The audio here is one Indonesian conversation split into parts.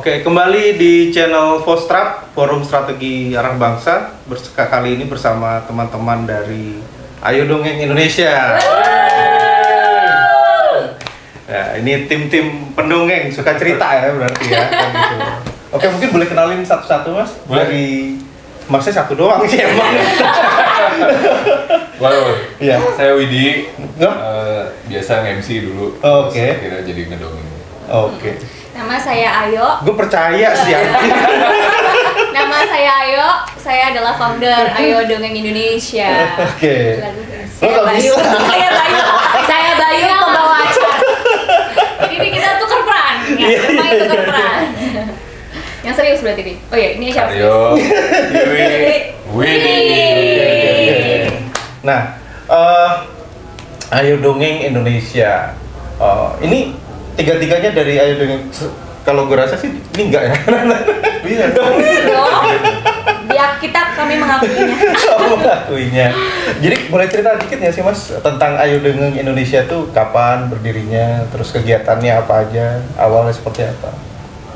Oke, kembali di channel Fostrap, Forum Strategi Anak Bangsa. Kali ini bersama teman-teman dari Ayo Dongeng Indonesia. Ya, ini tim-tim pendongeng, suka cerita ya berarti ya. Oke, mungkin boleh kenalin satu-satu Mas? Dari Masnya satu doang sih emang. Waduh, Iya. saya Widi, Nggak? biasa nge-MC dulu. Oke. Terus akhirnya jadi ngedongeng. Oke. Nama saya Ayo. Gue percaya sih. Nama saya Ayo. Saya adalah founder Ayo Dongeng Indonesia. Oke. Saya Lo nggak Bayu. bisa. Saya Bayu pembawa acara. Jadi ini kita tukar peran. Ya, memang tukar peran. Yang serius berarti nih. Oh iya, ini siapa? Ayo, Widi. Nah, Ayo Dongeng Indonesia. Ini tiga-tiganya dari Ayo Dongeng. Kalau gue rasa sih ini enggak ya. Iya Dong. Biar kami mengakuinya. Mengakuinya. Jadi boleh cerita dikit ya sih Mas tentang Ayo Dongeng Indonesia tuh kapan berdirinya, terus kegiatannya apa aja, awalnya seperti apa?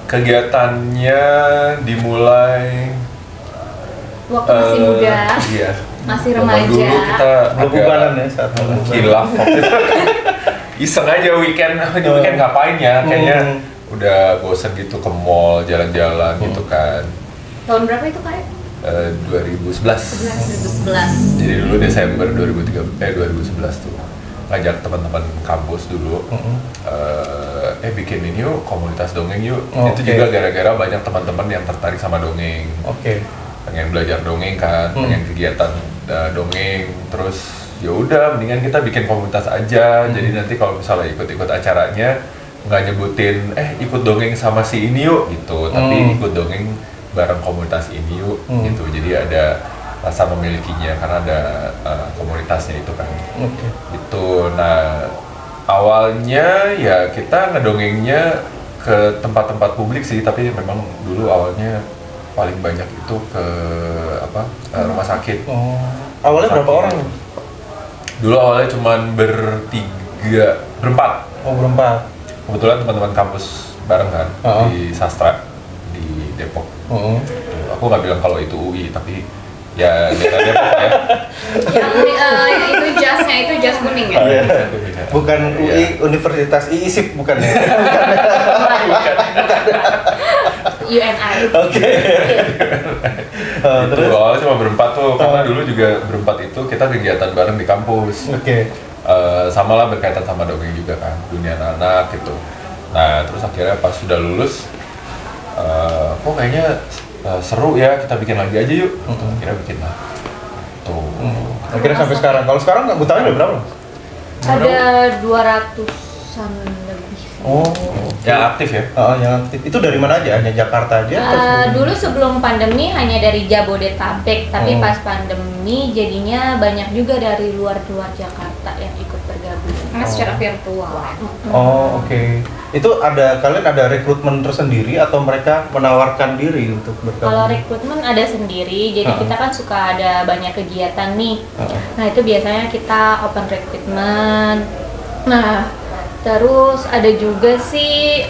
Kegiatannya dimulai Waktu masih muda. Iya. Masih Zaman remaja. dulu kita Belum bubaran ya saat belum bubaran. kilaf. Iseng aja weekend ngapain ya? Kayaknya udah bosen gitu ke mall, jalan-jalan gitu kan. Tahun berapa itu Kak? 2011. 2011. Jadi dulu Desember 2011 tuh ngajak teman-teman kampus dulu bikin ini yuk, komunitas dongeng yuk. Itu juga gara-gara banyak teman-teman yang tertarik sama dongeng. Pengen belajar dongeng kan, pengen kegiatan dongeng, terus ya udah mendingan kita bikin komunitas aja. Jadi nanti kalau misalnya ikut-ikut acaranya nggak nyebutin ikut dongeng sama si ini yuk gitu, tapi ikut dongeng bareng komunitas ini yuk gitu. Jadi ada rasa memilikinya karena ada komunitasnya itu kan. Gitu. Nah, awalnya ya kita ngedongengnya ke tempat-tempat publik sih, tapi memang dulu awalnya paling banyak itu ke rumah sakit. Awalnya berapa orang? Dulu awalnya cuman berempat. Berempat. Kebetulan teman-teman kampus bareng kan di Sastra di Depok. Aku nggak bilang kalau itu UI, tapi ya daerah Depok ya. Yang itu jasnya itu jas kuning ya? Bukan UI Universitas IISIP bukan ya? UNI. Oke. Terus awalnya cuma berempat tuh, karena dulu juga berempat itu kita kegiatan bareng di kampus. Sama lah berkaitan sama dongeng juga kan, dunia anak gitu. Nah terus akhirnya pas sudah lulus, kok kayaknya seru ya, kita bikin lagi aja yuk. Akhirnya bikin lah. Tuh. Akhirnya sampai sekarang. Kalau sekarang anggotanya udah berapa? Ada 200-an lebih. Yang aktif ya? Yang aktif. Itu dari mana aja? Hanya Jakarta aja? Dulu sebelum pandemi hanya dari Jabodetabek, tapi pas pandemi jadinya banyak juga dari luar Jakarta yang ikut bergabung. Karena secara virtual. Oke. Itu kalian ada rekrutmen tersendiri atau mereka menawarkan diri untuk bergabung? Kalau rekrutmen ada sendiri, jadi kita kan suka ada banyak kegiatan nih. Nah itu biasanya kita open rekrutmen. Nah terus ada juga sih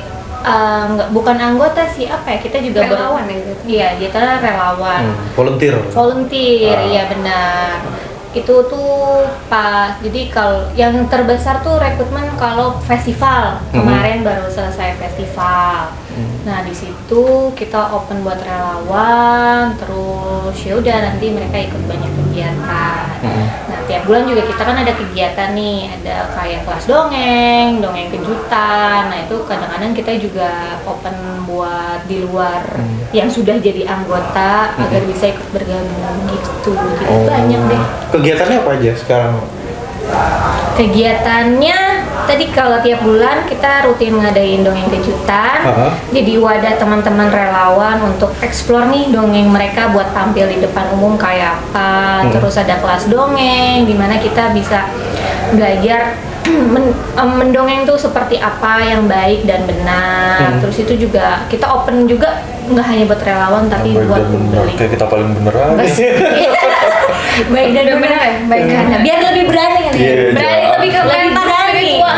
bukan anggota sih, apa ya, kita juga relawan ya gitu. Iya, kita relawan. Volunteer, iya benar. Itu tuh pas, jadi kalau yang terbesar tuh rekrutmen kalau festival. Kemarin baru selesai festival. Nah, di situ kita open buat relawan, terus ya udah nanti mereka ikut banyak kegiatan. Nah, tiap bulan juga kita kan ada kegiatan nih, ada kayak kelas dongeng kejutan. Nah, itu kadang-kadang kita juga open buat di luar yang sudah jadi anggota agar bisa ikut bergabung gitu. Banyak deh. Kegiatannya apa aja sekarang? Kegiatannya tadi kalau tiap bulan kita rutin ngadain dongeng kejutan. Jadi wadah teman-teman relawan untuk explore nih dongeng mereka buat tampil di depan umum kayak apa. Terus ada kelas dongeng di mana kita bisa belajar mendongeng tuh seperti apa yang baik dan benar. Terus itu juga kita open juga, nggak hanya buat relawan tapi buat publik. Kayak kita paling bener aja. Baik dan benar ya, baik dan benar. Biar lebih berani kali. Berani lebih ke mental spiritual.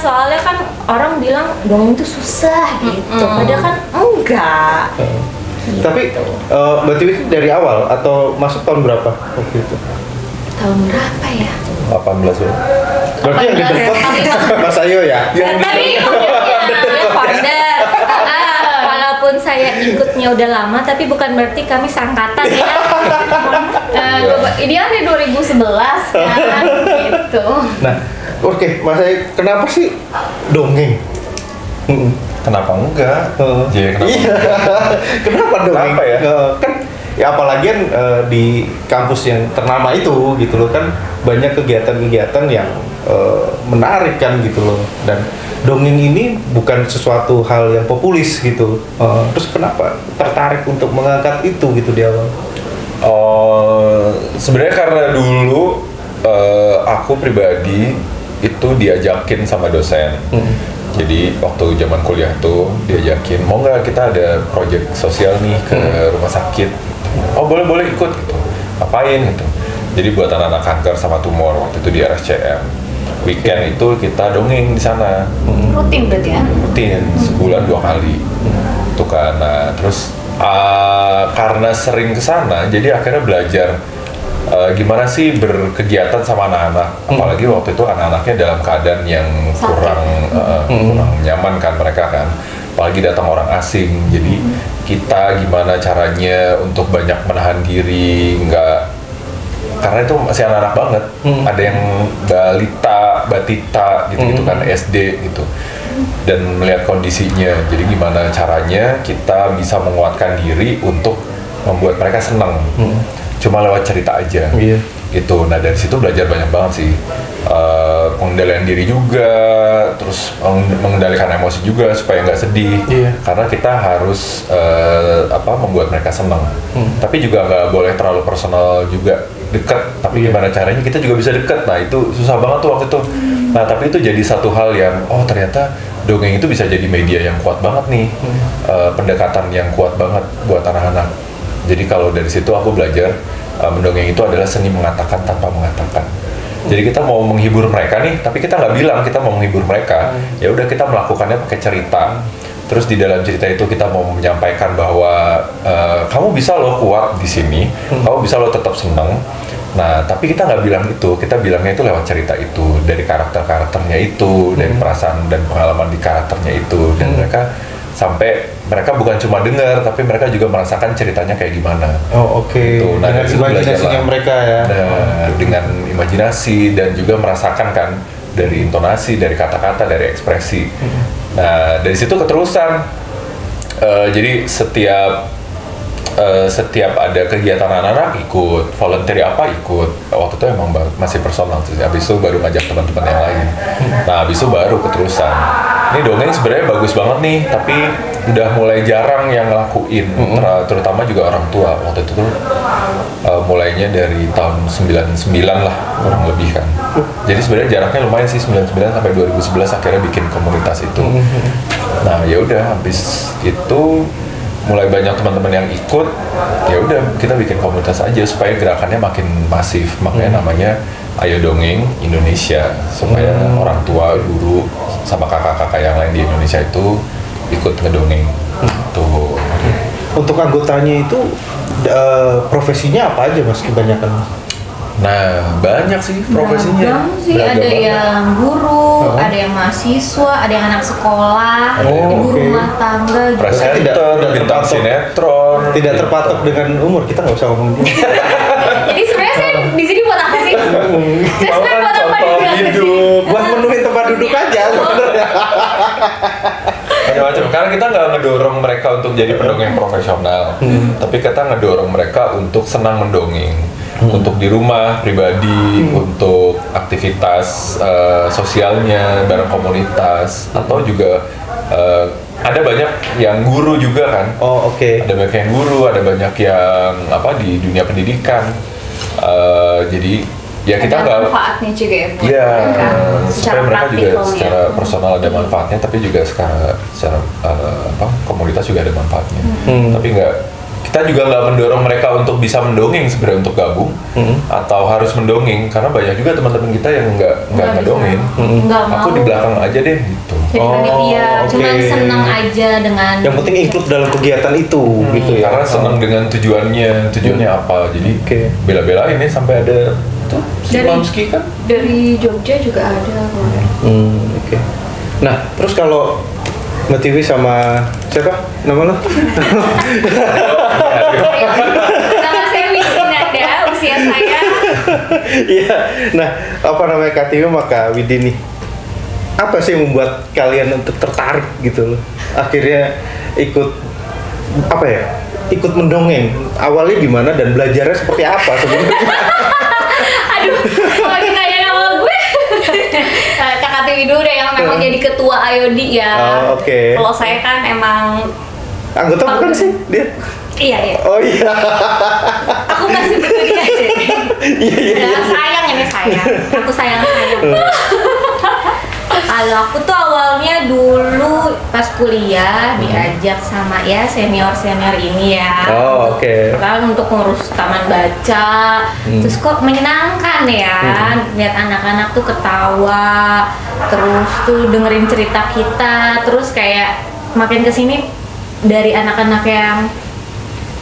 Soalnya kan orang bilang dongeng itu susah gitu, padahal kan enggak. Tapi Mbak Tiwi dari awal atau masuk tahun berapa waktu itu? Tahun berapa ya? 18 ya. Berarti yang di depan Mas Ayo ya? Tapi dia founder. Walaupun saya ikutnya udah lama, tapi bukan berarti kami sangkatan ya. Idealnya 2011 kan, gitu. Nah, oke, Mas Ayo, kenapa sih dongeng? Kenapa enggak? Iya, kenapa dongeng? Kenapa ya? Kan ya apalagi kan di kampus yang ternama itu gitu loh, kan banyak kegiatan-kegiatan yang menarik kan gitu loh, dan dongeng ini bukan sesuatu hal yang populis gitu. Terus kenapa tertarik untuk mengangkat itu gitu di awal? Sebenarnya karena dulu aku pribadi itu diajakin sama dosen. Jadi waktu zaman kuliah tuh diajakin, mau nggak kita ada proyek sosial nih ke rumah sakit. Oh boleh ikut gitu. Apain gitu. Jadi buat anak-anak kanker sama tumor waktu itu di RSCM. Weekend itu kita dongeng di sana. Rutin berarti ya? Rutin, sebulan 2 kali. Tuh kan. Nah, terus karena sering ke sana, jadi akhirnya belajar gimana sih berkegiatan sama anak-anak. Apalagi waktu itu anak-anaknya dalam keadaan yang kurang nyaman kan mereka kan. Apalagi datang orang asing, jadi kita gimana caranya untuk banyak menahan diri, karena itu masih anak-anak banget. Ada yang balita, batita gitu-gitu kan, SD gitu. Dan melihat kondisinya, jadi gimana caranya kita bisa menguatkan diri untuk membuat mereka senang. Cuma lewat cerita aja. Gitu. Nah dari situ belajar banyak banget sih. Pengendalian diri juga, terus mengendalikan emosi juga supaya nggak sedih. Karena kita harus membuat mereka senang. Tapi juga nggak boleh terlalu personal juga, dekat. Tapi gimana caranya kita juga bisa dekat. Nah itu susah banget tuh waktu itu. Nah tapi itu jadi satu hal yang ternyata dongeng itu bisa jadi media yang kuat banget nih. Pendekatan yang kuat banget buat anak-anak. Jadi kalau dari situ aku belajar mendongeng itu adalah seni mengatakan tanpa mengatakan. Jadi kita mau menghibur mereka nih, tapi kita nggak bilang kita mau menghibur mereka. Ya udah kita melakukannya pakai cerita. Terus di dalam cerita itu kita mau menyampaikan bahwa kamu bisa loh kuat di sini, kamu bisa loh tetap senang. Nah, tapi kita nggak bilang itu, kita bilangnya itu lewat cerita itu, dari karakter-karakternya itu, dari perasaan dan pengalaman di karakternya itu, dan mereka bukan cuma dengar, tapi mereka juga merasakan ceritanya kayak gimana. Gitu. Nah, dengan imajinasinya mereka ya. Nah, dengan imajinasi dan juga merasakan kan dari intonasi, dari kata-kata, dari ekspresi. Nah, dari situ keterusan. Jadi setiap ada kegiatan anak-anak ikut, volunteer apa ikut. Waktu itu emang masih personal sih. Habis itu baru ngajak teman-teman yang lain. Nah, habis itu baru keterusan. Ini dongeng sebenarnya bagus banget nih, tapi udah mulai jarang yang ngelakuin, terutama juga orang tua. Waktu itu tuh mulainya dari tahun 99 lah, kurang lebih kan. Jadi sebenarnya jaraknya lumayan sih, 99 sampai 2011 akhirnya bikin komunitas itu. Nah, ya udah habis itu mulai banyak teman-teman yang ikut, ya udah kita bikin komunitas aja supaya gerakannya makin masif. Makanya namanya Ayo Dongeng Indonesia, supaya orang tua, guru, sama kakak-kakak yang lain di Indonesia itu ikut ngedongeng. Tuh. Untuk anggotanya itu profesinya apa aja Mas kebanyakan? Nah, banyak sih profesinya. Beragam sih, ada yang guru, ada yang mahasiswa, ada yang anak sekolah, ibu rumah tangga, presenter, bintang sinetron. Tidak terpatok dengan umur, kita nggak usah ngomong. Jadi sebenarnya saya di sini buat apa sih? Saya sebenarnya buat apa hidup, buat menuhin tempat duduk aja sebenarnya. Macam-macam. Karena kita nggak ngedorong mereka untuk jadi pendongeng profesional, tapi kita ngedorong mereka untuk senang mendongeng. Untuk di rumah pribadi, untuk aktivitas sosialnya bareng komunitas, atau juga ada banyak yang guru juga kan. Ada banyak yang guru, ada banyak yang di dunia pendidikan. Jadi ya kita nggak manfaatnya juga ya. Iya, supaya mereka juga secara personal ada manfaatnya, tapi juga secara komunitas juga ada manfaatnya. Tapi kita juga nggak mendorong mereka untuk bisa mendongeng sebenarnya untuk gabung atau harus mendongeng, karena banyak juga teman-teman kita yang nggak ngedongeng. Aku di belakang aja deh gitu. Jadi panitia cuma senang aja dengan yang penting ikut dalam kegiatan itu gitu ya. Karena senang dengan tujuannya apa. Jadi bela-belain ini sampai ada tuh si Mamski kan dari Jogja juga ada. Oke. Nah, terus kalau Mbak Tiwi sama siapa nama lo? Nama saya Widinanda, usia saya. Iya. Nah, apa namanya Kak Tiwi sama Kak Widi nih? Apa sih yang membuat kalian untuk tertarik gitu loh? Akhirnya ikut apa ya? Ikut mendongeng. Awalnya gimana dan belajarnya seperti apa sebenarnya? Aduh, kalau ditanya nama gue, Kakak Tiwi dulu deh yang memang jadi ketua IOD ya. Oke. Kalau saya kan emang anggota bukan sih dia? Iya. Oh iya. Aku masih berdiri aja. Iya. Sayang ini sayang. Aku sayang. Kalau aku tuh awalnya dulu pas kuliah diajak sama ya senior ini ya. Oh, oke. Kan untuk ngurus taman baca. Terus kok menyenangkan ya lihat anak-anak tuh ketawa, terus tuh dengerin cerita kita, terus kayak makin kesini dari anak-anak yang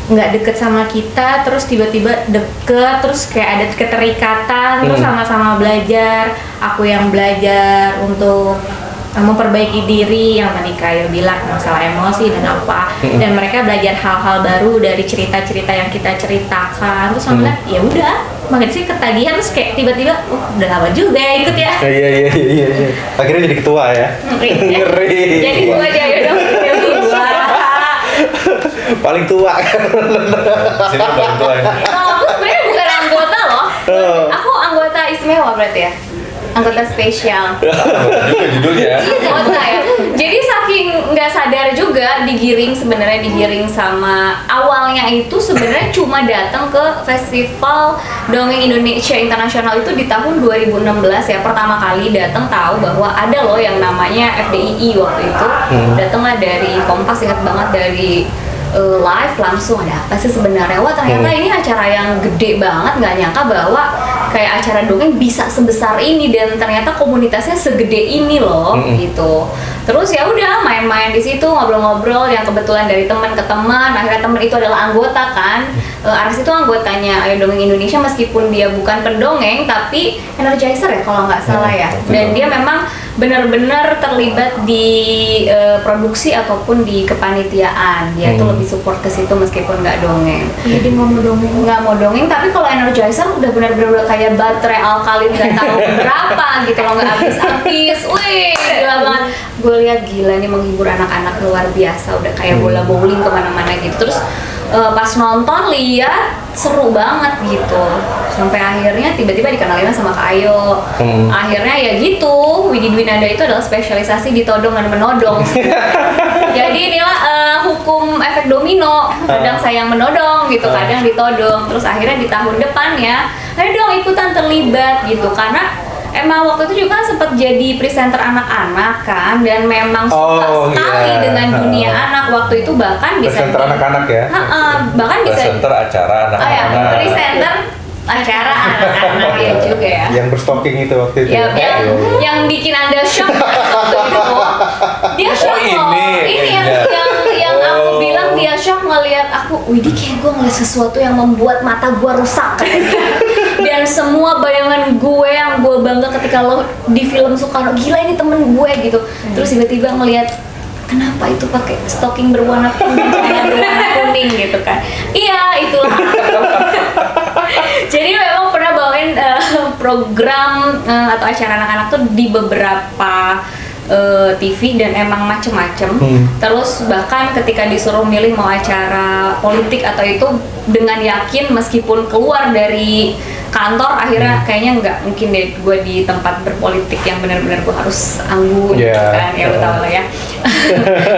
nggak deket sama kita terus tiba-tiba deket, terus kayak ada keterikatan, terus sama-sama belajar. Aku yang belajar untuk memperbaiki diri yang tadi kayak bilang masalah emosi dan apa, dan mereka belajar hal-hal baru dari cerita-cerita yang kita ceritakan. Terus alhamdulillah ya udah makin sih ketagihan, terus kayak tiba-tiba udah lama juga ya ikut ya. Iya. Akhirnya jadi ketua ya. Ngeri. Jadi gua aja ya dong. Paling tua kan. Sini paling tua ya. Aku sebenarnya bukan anggota loh. Aku anggota istimewa berarti ya. Anggota spesial. Juga judulnya. Anggota ya. Jadi saking nggak sadar juga digiring sama awalnya itu sebenarnya cuma datang ke Festival Dongeng Indonesia Internasional itu di tahun 2016 ya. Pertama kali datang tahu bahwa ada loh yang namanya FDII waktu itu. Datanglah dari Kompas, ingat banget, dari live langsung ada apa sih sebenarnya. Wah ternyata ini acara yang gede banget, nggak nyangka bahwa kayak acara dongeng bisa sebesar ini dan ternyata komunitasnya segede ini loh gitu. Terus ya udah main-main di situ, ngobrol-ngobrol yang kebetulan dari teman ke teman. Akhirnya teman itu adalah anggota kan. Aris itu anggotanya Ayo Dongeng Indonesia meskipun dia bukan pendongeng tapi energizer ya kalau nggak salah ya. Dan dia memang benar-benar terlibat di produksi ataupun di kepanitiaan. Dia tuh lebih support ke situ meskipun nggak dongeng. Jadi nggak mau dongeng tapi kalau energizer udah benar-benar kayak baterai alkalin nggak tahu berapa gitu loh, nggak habis-habis. Wih gila banget. Gue lihat gila nih menghibur anak-anak luar biasa, udah kayak bola bowling kemana-mana gitu. Terus pas nonton lihat seru banget gitu, sampai akhirnya tiba-tiba dikenalin sama Kak Ayo. Akhirnya ya gitu, Widi Dwinanda itu adalah spesialisasi di todong dan menodong. Jadi inilah hukum efek domino, kadang saya yang menodong gitu, kadang ditodong. Terus akhirnya di tahun depan ya ayo dong ikutan terlibat gitu, karena emang waktu itu juga kan sempat jadi presenter anak-anak kan, dan memang suka sekali dengan dunia anak. Waktu itu bahkan bisa presenter anak-anak ya. Bahkan bisa presenter acara anak-anak. Presenter acara anak-anak ya juga ya. Yang berstocking itu waktu itu. Yang bikin Anda shock waktu itu. Dia shock ini yang aku bilang dia shock ngelihat aku, Widih kayak gue ngeliat sesuatu yang membuat mata gue rusak dan semua bayangan gue yang gue bangga ketika lo di film Soekarno, gila ini temen gue gitu. Terus tiba-tiba ngelihat kenapa itu pakai stocking berwarna kuning, berwarna kuning gitu kan. Iya itulah. Jadi memang pernah bawain program atau acara anak-anak tuh di beberapa TV dan emang macem-macem. Terus bahkan ketika disuruh milih mau acara politik atau itu, dengan yakin meskipun keluar dari kantor akhirnya kayaknya nggak mungkin deh gue di tempat berpolitik yang benar-benar gue harus anggun gitu kan ya, betul lah ya.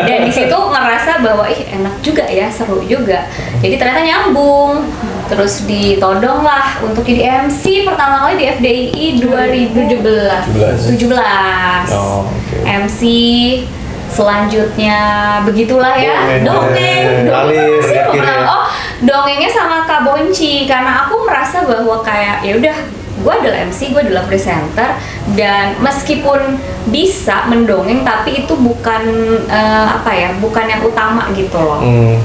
Dan di situ ngerasa bahwa enak juga ya, seru juga. Jadi ternyata nyambung. Terus ditodong lah untuk jadi MC pertama kali di FDII 2017. MC selanjutnya begitulah ya, dongeng. dongengnya sama Kak Bonci karena aku merasa bahwa kayak ya udah gue adalah MC, gue adalah presenter, dan meskipun bisa mendongeng tapi itu bukan bukan yang utama gitu loh.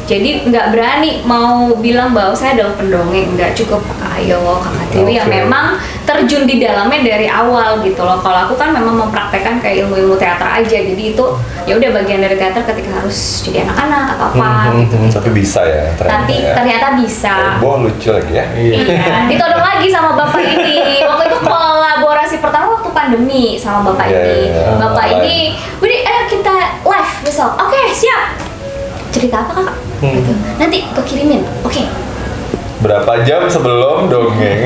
Jadi nggak berani mau bilang bahwa saya adalah pendongeng, nggak cukup Ayo, Kakak Tiwi yang memang terjun di dalamnya dari awal gitu loh. Kalau aku kan memang mempraktekkan kayak ilmu-ilmu teater aja, jadi itu ya udah bagian dari teater ketika harus jadi anak-anak atau apa gitu. Tapi bisa ya ternyata bisa. Boh lucu lagi ya. Iya, ditodong lagi sama bapak ini. Waktu itu kolaborasi pertama waktu pandemi sama bapak ini. Bapak ini, Budi, ayo kita live besok. Oke, siap. Cerita apa Kakak? Gitu. Nanti gue kirimin. Oke. Berapa jam sebelum dongeng?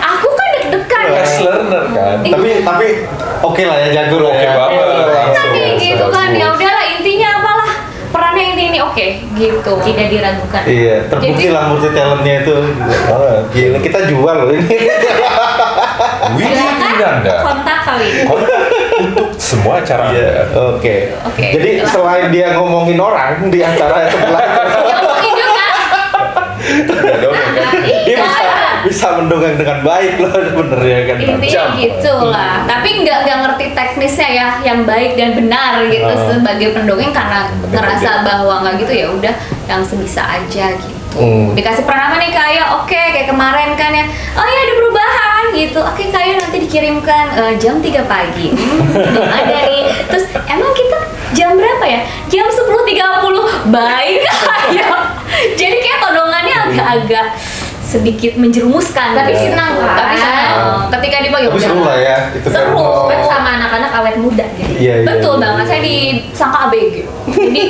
Aku kan deg-degan ya. Fast learner kan. Tapi oke lah ya, jago lah ya. Oke banget. Gitu kan, ya udahlah intinya apalah perannya ini oke gitu, tidak diragukan. Iya, terbukti lah multi talentnya itu. Gila, kita jual loh ini. Kontak kali. Untuk semua acara. Oke. Jadi selain dia ngomongin orang di acara sebelah, ngomongin juga. Dia bisa mendongeng dengan baik loh, bener ya kan. Intinya gitu lah. Tapi nggak ngerti teknisnya ya, yang baik dan benar gitu sebagai pendongeng karena ngerasa bahwa nggak gitu ya udah yang sebisa aja gitu. Dikasih peran apa nih Kak, oke kayak kemarin kan ya, oh ya ada perubahan gitu, oke Kak nanti dikirimkan jam 3 pagi. Belum ada nih. Terus emang kita jam berapa ya? Jam 10.30. Baik Kak. Jadi kayak todongannya agak-agak sedikit menjerumuskan, tapi senang kan? Tapi senang. Ketika dipanggil tapi seru lah ya, itu seru sama anak-anak awet muda gitu. Betul banget, saya disangka ABG. Jadi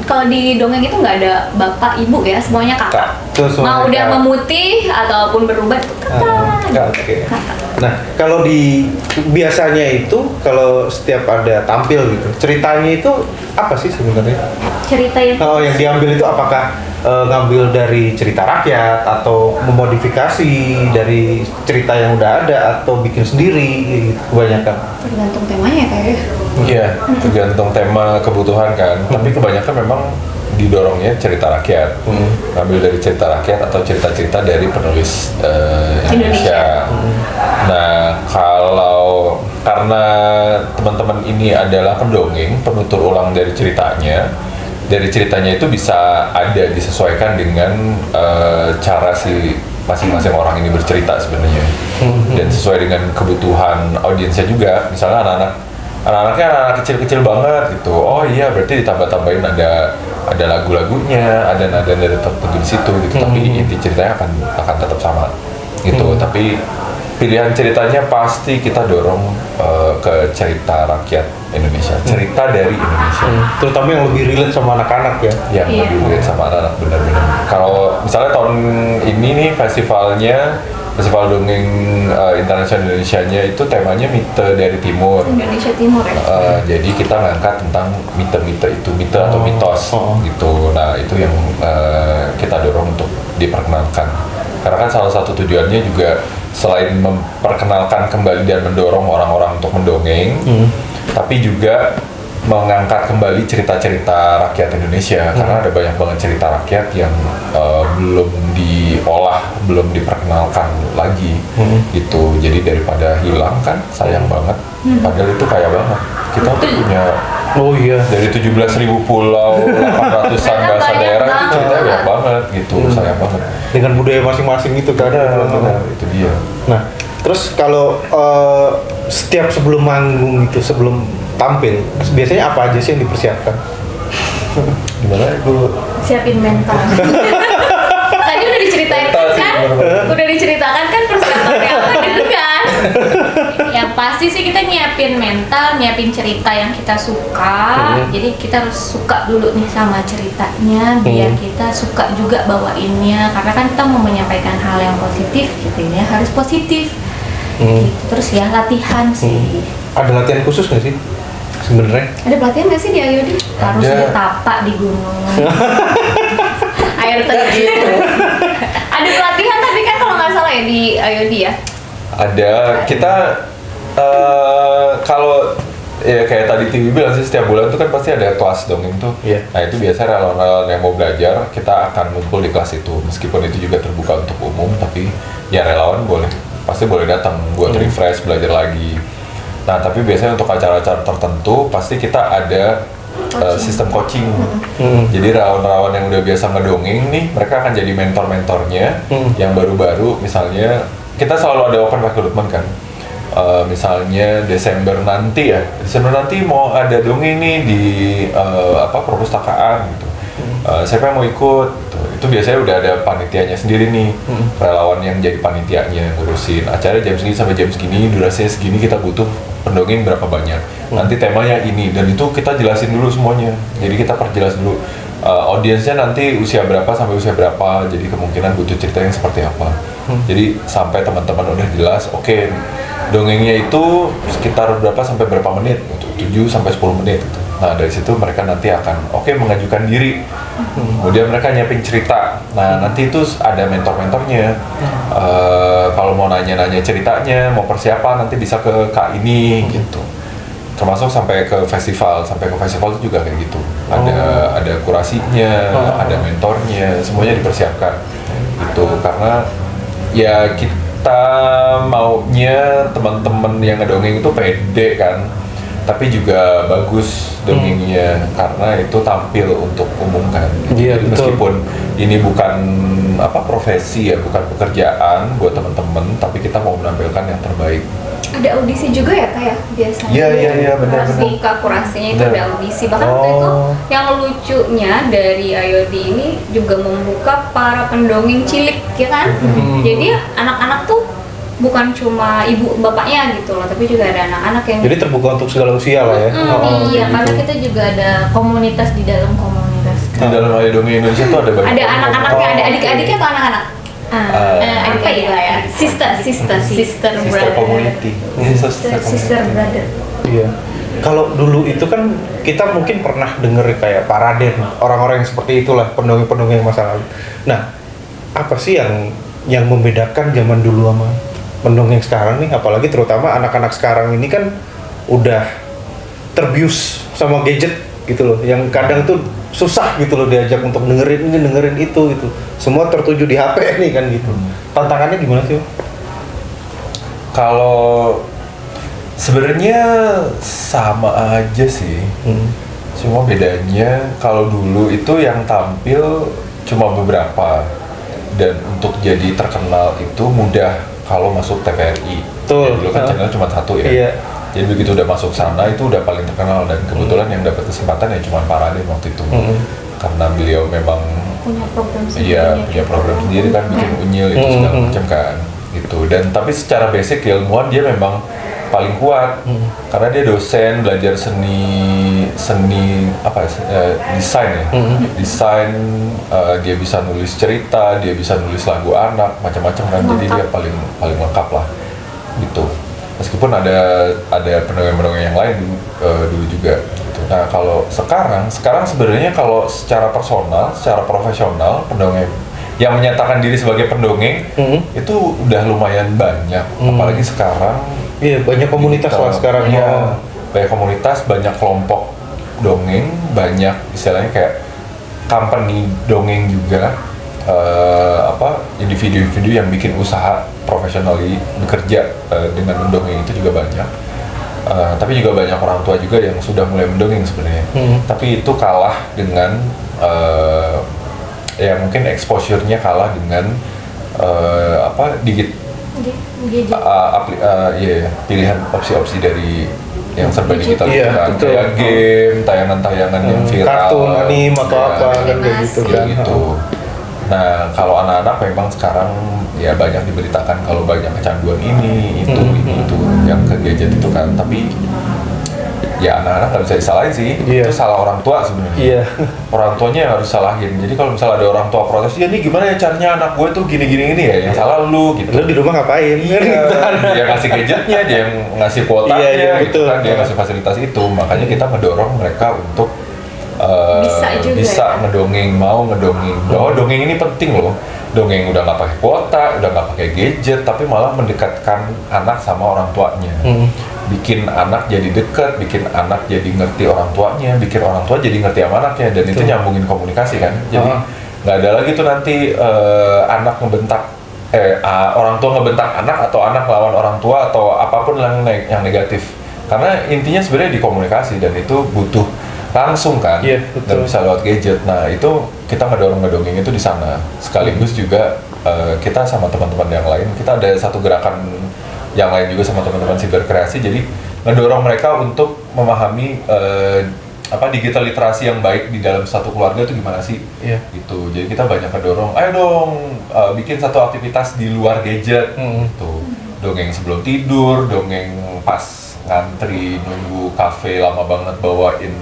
kalau di dongeng itu nggak ada bapak ibu ya, semuanya kakak. Mau udah memutih ataupun berubah itu kakak. Nah, kalau di biasanya itu kalau setiap ada tampil gitu, ceritanya itu apa sih sebenarnya? Cerita yang diambil itu apakah ngambil dari cerita rakyat atau memodifikasi dari cerita yang udah ada atau bikin sendiri gitu, kebanyakan? Tergantung temanya kayaknya. Iya, tergantung tema kebutuhan kan. Tapi kebanyakan memang didorongnya cerita rakyat, ngambil dari cerita rakyat atau cerita-cerita dari penulis Indonesia. Nah, kalau karena teman-teman ini adalah pendongeng, penutur ulang dari ceritanya itu bisa ada disesuaikan dengan cara si masing-masing orang ini bercerita sebenarnya, dan sesuai dengan kebutuhan audiensnya juga. Misalnya anak-anaknya anak kecil-kecil banget gitu, oh iya berarti ditambah-tambahin ada lagu-lagunya, ada nada tertentu di situ gitu, tapi inti ceritanya akan tetap sama gitu. Tapi pilihan ceritanya pasti kita dorong ke cerita rakyat Indonesia, cerita dari Indonesia, terutama yang lebih relate sama anak-anak ya. Yang lebih relate sama anak-anak, benar-benar. Kalau misalnya tahun ini nih Festival Dongeng Internasional Indonesianya itu temanya mite dari timur. Indonesia Timur ya. Jadi kita ngangkat tentang mite-mite itu, mite atau mitos gitu. Nah itu yang kita dorong untuk diperkenalkan. Karena kan salah satu tujuannya juga selain memperkenalkan kembali dan mendorong orang-orang untuk mendongeng, tapi juga mengangkat kembali cerita-cerita rakyat Indonesia, karena ada banyak banget cerita rakyat yang belum diolah, belum diperkenalkan lagi gitu. Jadi daripada hilang kan sayang banget, padahal itu kaya banget. Kita tuh punya dari 17.000 pulau, 800-an bahasa daerah, itu ceritanya banyak banget gitu, sayang banget. Dengan budaya masing-masing itu kan. Benar, itu dia. Nah, terus kalau setiap sebelum manggung itu, sebelum tampil, biasanya apa aja sih yang dipersiapkan? Gimana itu? Siapin mental. Tadi udah diceritakan kan persiapannya apa gitu kan? Yang pasti sih kita nyiapin mental, nyiapin cerita yang kita suka. Jadi kita harus suka dulu nih sama ceritanya, biar kita suka juga bawainnya. Karena kan kita mau menyampaikan hal yang positif, gitu ya, harus positif. Gitu. Terus ya latihan sih. Ada latihan khusus nggak sih sebenarnya? Ada pelatihan nggak sih di Ayodi? Harus ditapak di gunung. Air terjun. Ada pelatihan tapi kan kalau nggak salah ya di Ayodi ya? Ada, kita kalau ya kayak tadi TV bilang sih, setiap bulan tuh kan pasti ada kelas dongeng tuh. Nah itu biasa relawan-relawan yang mau belajar, kita akan ngumpul di kelas itu. Meskipun itu juga terbuka untuk umum, tapi ya relawan pasti boleh datang buat refresh, belajar lagi. Nah tapi biasanya untuk acara-acara tertentu pasti kita ada sistem coaching. Jadi relawan-relawan yang udah biasa ngedongeng nih, mereka akan jadi mentor-mentornya. Yang baru-baru misalnya kita selalu ada open recruitment kan. Misalnya Desember nanti mau ada dongeng nih di perpustakaan gitu. Siapa yang mau ikut gitu. Itu biasanya udah ada panitianya sendiri nih, relawan yang jadi panitianya ngurusin acara jam segini sampai jam segini, durasinya segini, kita butuh pendongeng berapa banyak, nanti temanya ini, dan itu kita jelasin dulu semuanya. Jadi kita perjelas dulu audiensnya nanti usia berapa sampai usia berapa, jadi kemungkinan butuh cerita yang seperti apa. Jadi sampai teman-teman udah jelas, oke, dongengnya itu sekitar berapa sampai berapa menit, 7 sampai 10 menit gitu. Nah dari situ mereka nanti akan mengajukan diri, kemudian mereka nyiapin cerita. Nah nanti itu ada mentor-mentornya. Kalau mau nanya-nanya ceritanya, mau persiapan, nanti bisa ke Kak ini gitu. Termasuk sampai ke festival itu juga kayak gitu. Ada kurasinya, ada mentornya, semuanya dipersiapkan gitu. Karena ya kita maunya teman-teman yang ngedongeng itu pede kan, tapi juga bagus dongengnya karena itu tampil untuk umum kan. Jadi meskipun ini bukan profesi ya, bukan pekerjaan buat teman-teman, tapi kita mau menampilkan yang terbaik. Ada audisi juga ya Kak ya biasanya? Iya benar. Kurasinya itu ada audisi. Bahkan waktu itu yang lucunya dari IOD ini juga membuka para pendongeng cilik ya kan. Jadi anak-anak tuh bukan cuma ibu bapaknya gitu loh, tapi juga ada anak-anak yang jadi terbuka untuk segala usia lah ya. Iya, karena kita juga ada komunitas di dalam komunitas. Di dalam IOD Indonesia tuh ada banyak. Ada anak-anaknya, ada adik-adiknya atau anak-anak? Adik-adik lah ya. Sister brother community. Sister brother. Iya. Kalau dulu itu kan kita mungkin pernah dengar kayak Pak Raden, orang-orang yang seperti itulah, pendongeng-pendongeng masa lalu. Nah, apa sih yang membedakan zaman dulu sama pendongeng sekarang nih, apalagi terutama anak-anak sekarang ini kan udah terbius sama gadget gitu loh, yang kadang tuh susah gitu loh diajak untuk dengerin ini dengerin itu gitu, semua tertuju di HP nih kan gitu. Tantangannya gimana sih? Kalau sebenarnya sama aja sih, cuma bedanya kalau dulu itu yang tampil cuma beberapa, dan untuk jadi terkenal itu mudah kalau masuk TVRI. Betul. Dulu kan channel cuma satu ya. Iya. Jadi begitu udah masuk sana itu udah paling terkenal, dan kebetulan yang dapat kesempatan ya cuma Pak Raden waktu itu. Karena beliau memang punya program sendiri. Iya, punya program sendiri kan, bikin unyil itu segala macam kan. Gitu. Dan tapi secara basic keilmuan dia memang paling kuat. Karena dia dosen belajar desain ya. Desain, dia bisa nulis cerita, dia bisa nulis lagu anak, macam-macam kan. Jadi dia paling lengkap lah gitu. Meskipun ada pendongeng-pendongeng yang lain dulu juga gitu. Nah kalau sekarang sebenarnya kalau secara personal, secara profesional, pendongeng yang menyatakan diri sebagai pendongeng itu udah lumayan banyak. Apalagi sekarang. Iya, banyak komunitas lah sekarang ya. Banyak komunitas, banyak kelompok dongeng, banyak istilahnya kayak company dongeng juga, individu-individu yang bikin usaha profesionally bekerja dengan mendongeng itu juga banyak. Tapi juga banyak orang tua juga yang sudah mulai mendongeng sebenarnya. Tapi itu kalah dengan ya mungkin exposure-nya kalah dengan pilihan opsi-opsi dari yang serba digital kan, kayak game, tayangan-tayangan yang viral, kartun, anime atau apa kan kayak gitu kan. Nah, kalau anak-anak memang sekarang ya banyak diberitakan kalau banyak kecanduan ini itu yang ke gadget itu kan, tapi ya anak-anak nggak bisa disalahin sih, itu salah orang tua sebenarnya. Orang tuanya yang harus salahin. Jadi kalau misalnya ada orang tua protes, ya ini gimana ya caranya anak gue tuh gini-gini ini ya, yang salah lu gitu. Lu di rumah ngapain? Dia ngasih gadgetnya, dia yang ngasih kuotanya, gitu kan, dia ngasih fasilitas itu. Makanya kita mendorong mereka untuk bisa ngedongeng, mau ngedongeng. Bahwa dongeng ini penting loh. Dongeng udah nggak pakai kuota, udah nggak pakai gadget, tapi malah mendekatkan anak sama orang tuanya. Bikin anak jadi dekat, bikin anak jadi ngerti orang tuanya, bikin orang tua jadi ngerti sama anaknya, dan itu nyambungin komunikasi kan. Jadi nggak ada lagi tuh nanti anak ngebentak, orang tua ngebentak anak, atau anak lawan orang tua, atau apapun yang negatif. Karena intinya sebenarnya di komunikasi, dan itu butuh langsung kan, nggak bisa lewat gadget. Nah itu kita ngedongeng itu di sana. Sekaligus juga kita sama teman-teman yang lain, kita ada satu gerakan yang lain juga sama teman-teman siberkreasi. Jadi ngedorong mereka untuk memahami digital literasi yang baik di dalam satu keluarga itu gimana sih? Gitu. Jadi kita banyak ngedorong, ayo dong bikin satu aktivitas di luar gadget. Gitu. Dongeng sebelum tidur, dongeng pas ngantri nunggu kafe lama banget bawain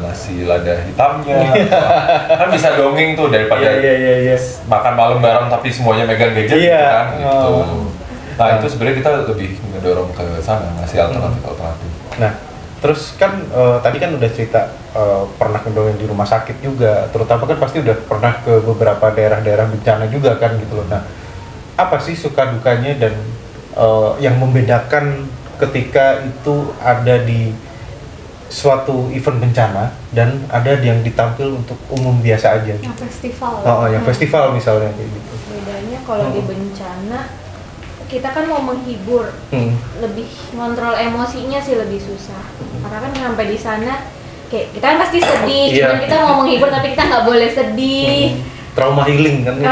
nasi lada hitamnya. Kan bisa dongeng tuh daripada makan malam bareng tapi semuanya megang gadget gitu kan. Gitu. Nah itu sebenarnya kita lebih ngedorong ke sana, ngasih alternatif. Nah terus kan tadi kan udah cerita pernah ngedongeng di rumah sakit juga, terutama kan pasti udah pernah ke beberapa daerah-daerah bencana juga kan gitu loh. Nah apa sih suka dukanya dan yang membedakan ketika itu ada di suatu event bencana dan ada yang ditampil untuk umum biasa aja? Yang festival. Yang festival misalnya kayak gitu. Bedanya kalau di bencana kita kan mau menghibur, lebih ngontrol emosinya sih lebih susah. Karena kan sampai di sana kayak kita kan pasti sedih, cuman kita mau menghibur tapi kita nggak boleh sedih. Trauma healing kan itu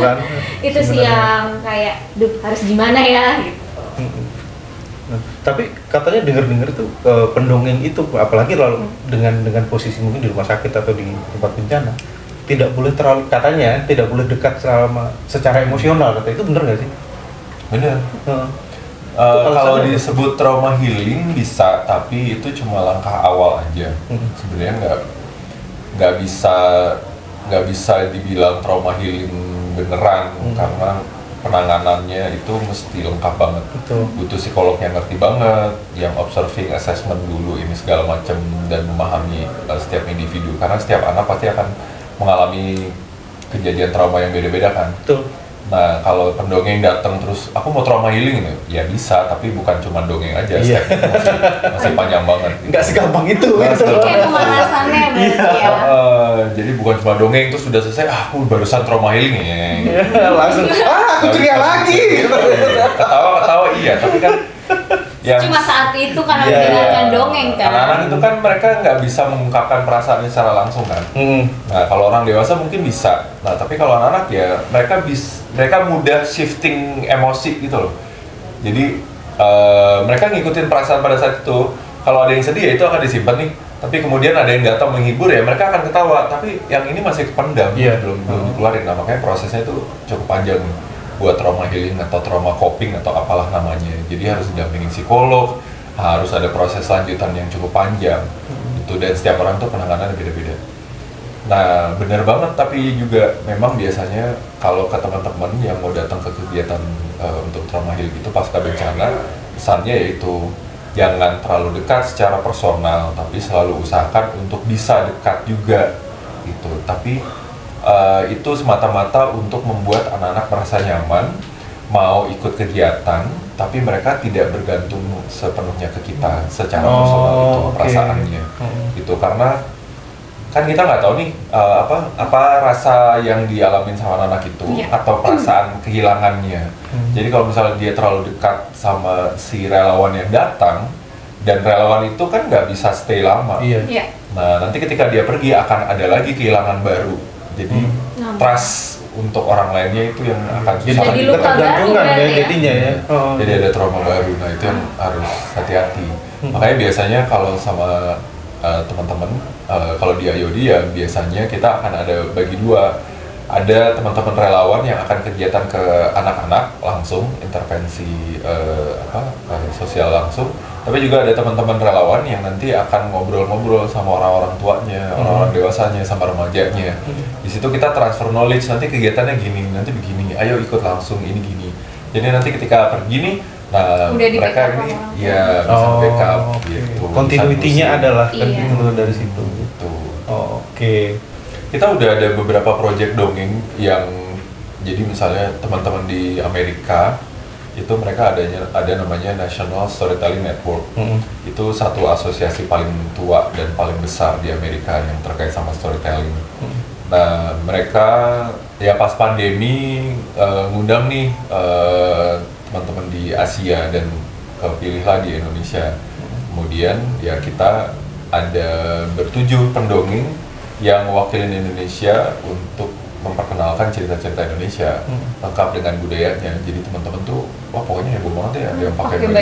kan. Itu sih yang kayak, harus gimana ya gitu. Nah, tapi katanya dengar-dengar tuh pendongeng itu, apalagi lalu dengan posisi mungkin di rumah sakit atau di tempat bencana, tidak boleh terlalu, katanya tidak boleh dekat secara emosional. Kata itu benar nggak sih? Benar. Kalau disebut trauma healing bisa, tapi itu cuma langkah awal aja. Sebenarnya nggak bisa dibilang trauma healing beneran, karena penanganannya itu mesti lengkap banget. Butuh psikolog yang ngerti banget, yang observing assessment dulu ini segala macam, dan memahami setiap individu, karena setiap anak pasti akan mengalami kejadian trauma yang beda-beda kan. Nah kalau pendongeng datang terus aku mau trauma healing ini, ya bisa, tapi bukan cuma dongeng aja. Masih panjang banget gitu. Nggak segampang itu. Kayak pemanasannya berarti ya. Jadi bukan cuma dongeng terus sudah selesai, aku barusan trauma healing langsung aku ceria lagi. Ketawa iya, tapi kan yang cuma saat itu karena mendengarkan dongeng kan. Anak-anak itu kan mereka nggak bisa mengungkapkan perasaannya secara langsung kan. Nah kalau orang dewasa mungkin bisa. Nah tapi kalau anak-anak ya mereka mudah shifting emosi gitu loh. Jadi mereka ngikutin perasaan pada saat itu. Kalau ada yang sedih ya itu akan disimpan nih. Tapi kemudian ada yang datang menghibur ya mereka akan ketawa. Tapi yang ini masih kependam, belum dikeluarin. Nah makanya prosesnya itu cukup panjang buat trauma healing atau trauma coping atau apalah namanya. Jadi harus didampingin psikolog, harus ada proses lanjutan yang cukup panjang. Itu, dan setiap orang tuh penanganannya beda-beda. Nah benar banget, tapi juga memang biasanya kalau ke teman-teman yang mau datang ke kegiatan untuk trauma healing itu pasca bencana, pesannya yaitu jangan terlalu dekat secara personal, tapi selalu usahakan untuk bisa dekat juga gitu. Tapi itu semata-mata untuk membuat anak-anak merasa nyaman, mau ikut kegiatan, tapi mereka tidak bergantung sepenuhnya ke kita secara personal itu perasaannya, gitu. Karena kan kita nggak tahu nih apa rasa yang dialamin sama anak itu atau perasaan kehilangannya. Jadi kalau misalnya dia terlalu dekat sama si relawan yang datang, dan relawan itu kan nggak bisa stay lama. Nah nanti ketika dia pergi akan ada lagi kehilangan baru. Jadi trust untuk orang lainnya itu yang akan susah. Jadi luka baru ya jadinya ya. Jadi ada trauma baru. Nah itu yang harus hati-hati. Makanya biasanya kalau sama teman-teman, kalau di IOD ya biasanya kita akan ada bagi dua. Ada teman-teman relawan yang akan kegiatan ke anak-anak langsung, intervensi sosial langsung. Tapi juga ada teman-teman relawan yang nanti akan ngobrol-ngobrol sama orang-orang tuanya, orang-orang dewasanya, sama remajanya. Di situ kita transfer knowledge, nanti kegiatannya gini, nanti begini, ayo ikut langsung, ini gini. Jadi nanti ketika pergi nih, nah udah mereka ini ya bisa backup gitu. Continuity-nya adalah kan dari situ. Gitu. Oke. Kita udah ada beberapa project dongeng yang jadi misalnya teman-teman di Amerika itu mereka ada namanya National Storytelling Network. Itu satu asosiasi paling tua dan paling besar di Amerika yang terkait sama storytelling. Nah, mereka ya pas pandemi ngundang nih teman-teman di Asia dan kepilihlah di Indonesia. Kemudian ya kita ada bertujuh pendongeng yang wakilin Indonesia untuk memperkenalkan cerita-cerita Indonesia lengkap dengan budayanya. Jadi teman-teman tuh wah pokoknya heboh banget ya, ada yang pakai baju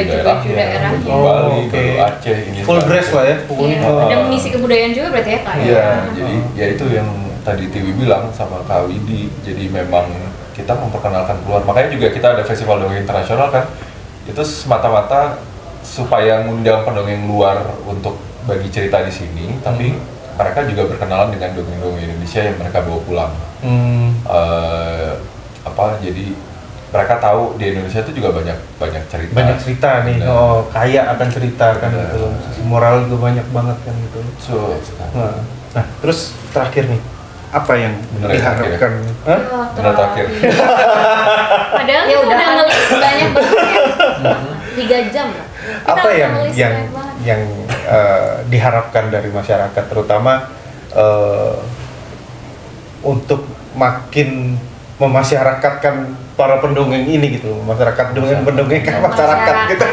daerahnya, baju Bali, baju Aceh, ini full dress lah ya pokoknya. Ada mengisi kebudayaan juga berarti ya Kak? Iya, jadi ya itu yang tadi Tiwi bilang sama Kak Widi. Jadi memang kita memperkenalkan keluar. Makanya juga kita ada festival dongeng internasional kan. Itu semata-mata supaya ngundang pendongeng luar untuk bagi cerita di sini, tapi mereka juga berkenalan dengan dongeng-dongeng Indonesia yang mereka bawa pulang. Jadi mereka tahu di Indonesia itu juga banyak cerita. Banyak cerita nih, kaya akan cerita kan gitu. Moral itu banyak banget kan gitu. Nah, terus terakhir nih, apa yang diharapkan? Benar terakhir. Padahal ya udah ngelis banyak banget ya. 3 jam lah. Apa yang diharapkan dari masyarakat, terutama untuk makin memasyarakatkan para pendongeng ini gitu, masyarakat pendongengkan masyarakat gitu.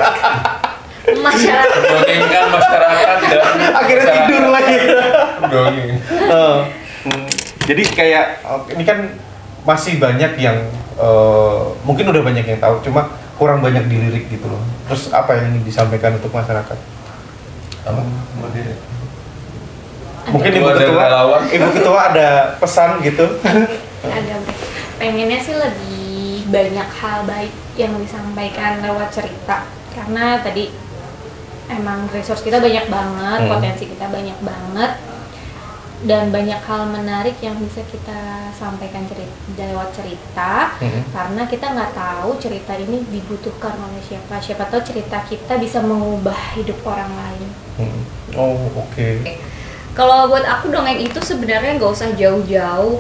Masyarakat Mendongengkan masyarakat dan akhirnya tidur lagi. Pendongeng. Jadi kayak ini kan masih banyak yang mungkin udah banyak yang tahu, cuma kurang banyak dilirik gitu loh. Terus apa yang ingin disampaikan untuk masyarakat? Mungkin ibu ketua ada pesan gitu. Ada, pengennya sih lebih banyak hal baik yang disampaikan lewat cerita, karena tadi emang resource kita banyak banget, potensi kita banyak banget, dan banyak hal menarik yang bisa kita sampaikan lewat cerita. Karena kita nggak tahu cerita ini dibutuhkan oleh siapa tahu cerita kita bisa mengubah hidup orang lain. Oke. Kalau buat aku dongeng itu sebenarnya nggak usah jauh-jauh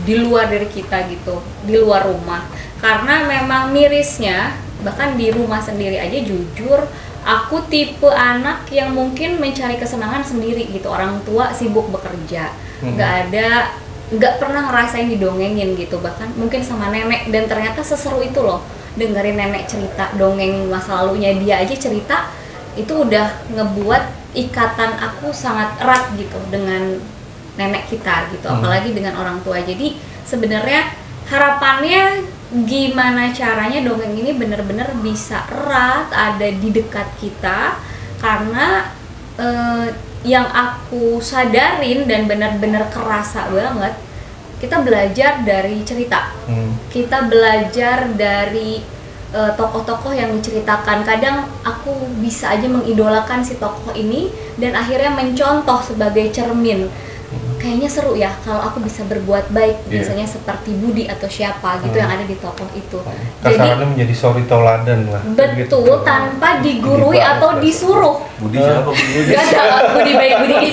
di luar dari kita gitu, di luar rumah. Karena memang mirisnya, bahkan di rumah sendiri aja jujur, aku tipe anak yang mungkin mencari kesenangan sendiri gitu. Orang tua sibuk bekerja, nggak pernah ngerasain didongengin gitu. Bahkan mungkin sama nenek, dan ternyata seseru itu loh dengerin nenek cerita dongeng masa lalunya dia aja cerita. Itu udah ngebuat ikatan aku sangat erat gitu dengan nenek kita gitu, apalagi dengan orang tua. Jadi sebenarnya harapannya gimana caranya dongeng ini benar-benar bisa erat, ada di dekat kita. Karena yang aku sadarin dan benar-benar kerasa banget, kita belajar dari cerita, kita belajar dari tokoh-tokoh yang diceritakan. Kadang aku bisa aja mengidolakan si tokoh ini dan akhirnya mencontoh sebagai cermin. Kayaknya seru ya kalau aku bisa berbuat baik, misalnya seperti Budi atau siapa gitu yang ada di tokoh itu. Kasarannya menjadi sori tauladan lah. Betul, gitu. Tanpa digurui atau disuruh. Budi siapa Budi? Gak ada Budi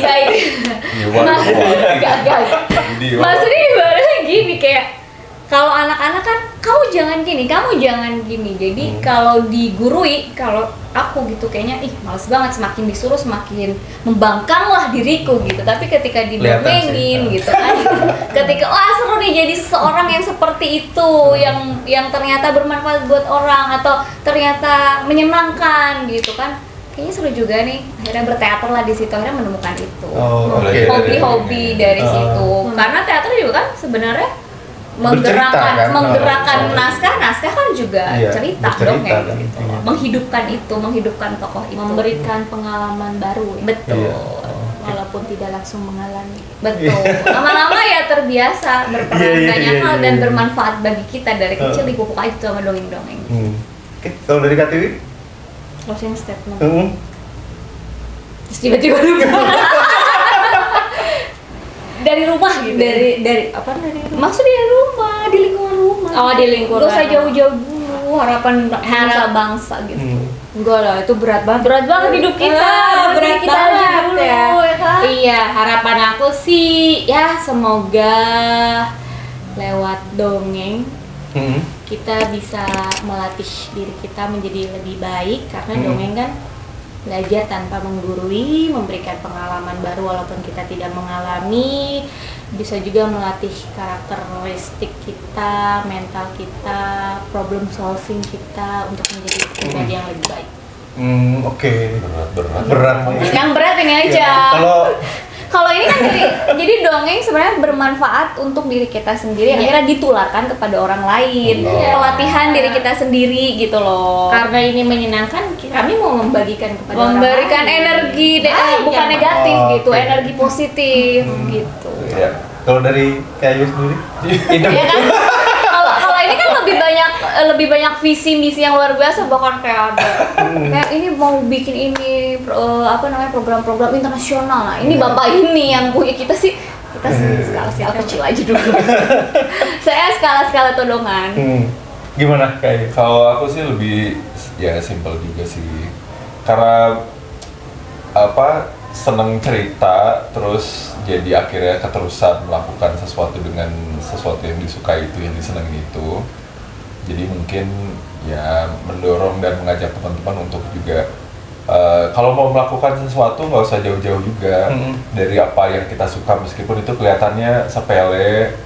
baik. Gak. Maksudnya ibaratnya gini, kayak kalau anak-anak kan kamu jangan gini. Jadi kalau digurui, kalau aku gitu kayaknya males banget, semakin disuruh semakin membangkanglah diriku gitu. Tapi ketika didongengin gitu kan, ketika seru nih jadi seseorang yang seperti itu, yang ternyata bermanfaat buat orang atau ternyata menyenangkan gitu kan. Kayaknya seru juga nih, akhirnya berteater lah di situ, akhirnya menemukan itu. Hobi-hobi dari situ. Karena teater juga kan sebenarnya menggerakkan naskah kan juga cerita dongeng gitu. menghidupkan tokoh itu, memberikan pengalaman baru ya? Betul. Walaupun tidak langsung mengalami. Betul. Lama-lama ya terbiasa berperan banyak hal dan bermanfaat bagi kita dari kecil, dipupuk aja sama dongeng-dongeng. Kalau dari Kak Tiwi? Closing statement. Terus tiba-tiba lupa. Dari rumah gitu. Dari apa? Maksudnya rumah, di lingkungan rumah. Di lingkungan. Gak usah jauh-jauh dulu, harapan bangsa gitu. Enggak lah, itu berat banget. Berat banget hidup kita. Berat kita banget aja dulu, ya kan? Iya, harapan aku sih ya semoga lewat dongeng kita bisa melatih diri kita menjadi lebih baik, karena dongeng kan belajar tanpa menggurui, memberikan pengalaman baru walaupun kita tidak mengalami, bisa juga melatih karakteristik kita, mental kita, problem solving kita untuk menjadi pribadi yang lebih baik. Oke. Berat. Yang berat ini aja. Kalau ini kan jadi dongeng sebenarnya bermanfaat untuk diri kita sendiri, akhirnya ditularkan kepada orang lain. Pelatihan diri kita sendiri gitu loh. Karena ini menyenangkan, kami mau membagikan kepada memberikan orang lain. energi bukan negatif gitu, energi positif gitu. Iya. Kalau dari Kayu sendiri? Ya kan? Kalau ini kan lebih banyak visi misi yang luar biasa, bahkan kayak ada kayak ini mau bikin ini program-program internasional. Nah, ini bapak ini yang punya kita skala kecil aja dulu. Saya skala todongan. Gimana Kayu? Kalau aku sih lebih ya simple juga sih, karena seneng cerita, terus jadi akhirnya keterusan melakukan sesuatu dengan sesuatu yang disukai itu, yang disenangi itu. Jadi mungkin ya mendorong dan mengajak teman-teman untuk juga kalau mau melakukan sesuatu nggak usah jauh-jauh juga dari apa yang kita suka, meskipun itu kelihatannya sepele,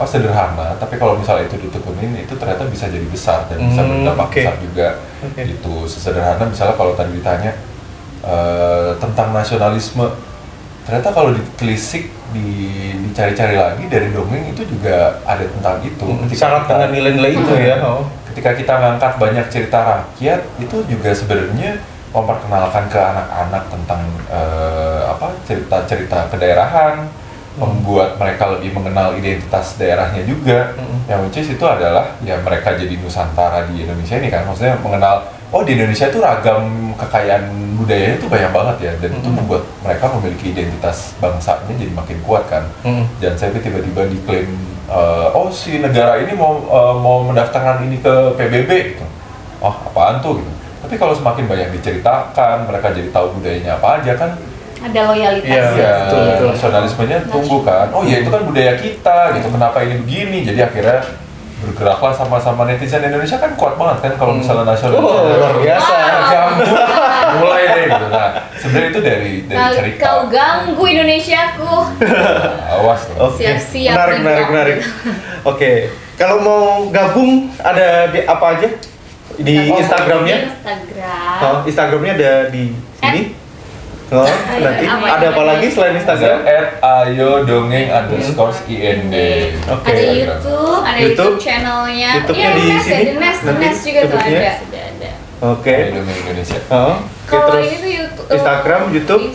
sederhana, tapi kalau misalnya itu ditekunin itu ternyata bisa jadi besar dan bisa berdampak besar juga. Itu sesederhana misalnya kalau tadi ditanya tentang nasionalisme, ternyata kalau ditelisik, dicari-cari lagi dari dongeng itu juga ada tentang itu. Syarat dengan nilai-nilai itu ya. Ketika kita ngangkat banyak cerita rakyat, itu juga sebenarnya memperkenalkan ke anak-anak tentang cerita-cerita kedaerahan, membuat mereka lebih mengenal identitas daerahnya juga. Yang which is itu adalah ya mereka jadi Nusantara di Indonesia ini kan, maksudnya mengenal di Indonesia itu ragam kekayaan budayanya itu banyak banget ya, dan itu membuat mereka memiliki identitas bangsanya jadi makin kuat kan. Jangan sampai tiba-tiba diklaim si negara ini mau mendaftarkan ini ke PBB gitu. Apaan tuh gitu. Tapi kalau semakin banyak diceritakan, mereka jadi tahu budayanya apa aja kan. Ada loyalitas. Iya, nasionalismenya tumbuh kan. Itu kan budaya kita gitu. Kenapa ini begini? Jadi akhirnya bergeraklah sama-sama. Netizen Indonesia kan kuat banget kan kalau misalnya nasionalis. Luar biasa. Ganggu. Mulai deh gitu. Nah, sebenarnya itu dari cerita. Kau ganggu Indonesiaku. Awas loh. Siap-siap. Menarik. Oke. Kalau mau gabung ada di apa aja? Di Instagramnya? Instagramnya ada di sini. Nanti ada apa lagi selain Instagram? @ayodongeng_ind. Ada YouTube channelnya. YouTube-nya di sini. The Nest juga tuh ada. Oke. Dongeng Indonesia. Kalau ini tuh YouTube, Instagram, YouTube,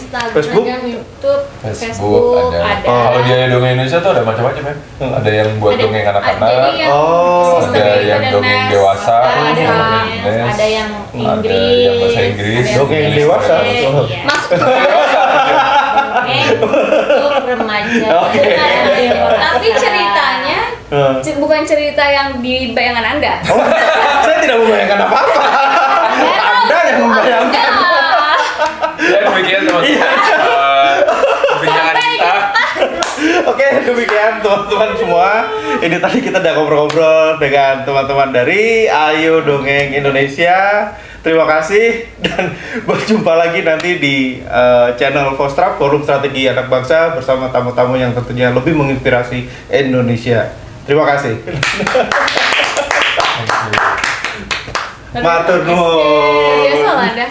Facebook, ada. Kalau di Dongeng Indonesia tuh ada macam-macam ya. Ada yang buat dongeng anak-anak. Ada yang dongeng dewasa. Ada yang Ada yang bahasa Inggris. Dongeng dewasa. Untuk remaja. Tapi ceritanya bukan cerita yang di bayangan Anda. Saya tidak membayangkan apa-apa. Anda yang membayangkan. Ya demikian teman-teman. Perbincangan kita. Oke, demikian teman-teman semua. Ini tadi kita udah ngobrol-ngobrol dengan teman-teman dari Ayo Dongeng Indonesia. Terima kasih dan berjumpa lagi nanti di channel Fostrap, Forum Strategi Anak Bangsa, bersama tamu-tamu yang tentunya lebih menginspirasi Indonesia. Terima kasih. Matur nuwun. Biasa lah dah.